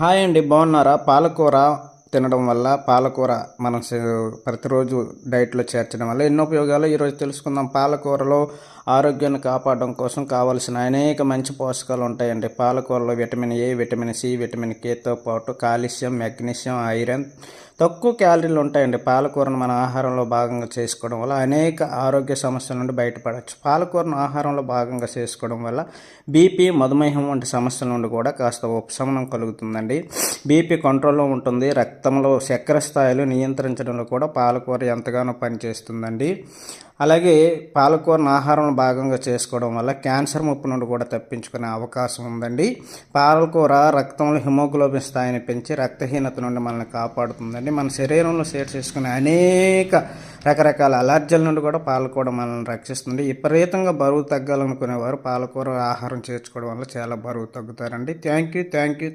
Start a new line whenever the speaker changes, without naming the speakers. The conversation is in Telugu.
హాయ్ అండి, బాగున్నారా? పాలకూర తినడం వల్ల పాలకూర మనం ప్రతిరోజు డైట్లో చేర్చడం వల్ల ఎన్నో ఉపయోగాలు ఈరోజు తెలుసుకుందాం. పాలకూరలో ఆరోగ్యాన్ని కాపాడడం కోసం కావాల్సిన అనేక మంచి పోషకాలు ఉంటాయండి. పాలకూరలో vitamin A, vitamin C, vitamin కేతో పాటు కాల్షియం, మెగ్నీషియం, ఐరన్, తక్కువ క్యాలరీలు ఉంటాయండి. పాలకూరను మన ఆహారంలో భాగంగా చేసుకోవడం వల్ల అనేక ఆరోగ్య సమస్యల నుండి బయటపడవచ్చు. పాలకూరను ఆహారంలో భాగంగా చేసుకోవడం వల్ల బీపీ, మధుమేహం వంటి సమస్యల నుండి కూడా కాస్త ఉపశమనం కలుగుతుందండి. బీపీ కంట్రోల్లో ఉంటుంది. రక్తంలో చక్కెర స్థాయిలు నియంత్రించడంలో కూడా పాలకూర ఎంతగానో పనిచేస్తుందండి. అలాగే పాలకూరను ఆహారంలో భాగంగా చేసుకోవడం వల్ల క్యాన్సర్ ముప్పు నుండి కూడా తప్పించుకునే అవకాశం ఉందండి. పాలకూర రక్తంలో హిమోగ్లోబిన్ స్థాయిని పెంచి రక్తహీనత నుండి మనల్ని కాపాడుతుందండి. మన శరీరంలో చేసుకునే అనేక రకరకాల అలర్జీల నుండి కూడా పాలకూర మనల్ని రక్షిస్తుంది. విపరీతంగా బరువు తగ్గాలనుకునేవారు పాలకూర ఆహారం చేర్చుకోవడం వల్ల చాలా బరువు తగ్గుతారండి. Thank you.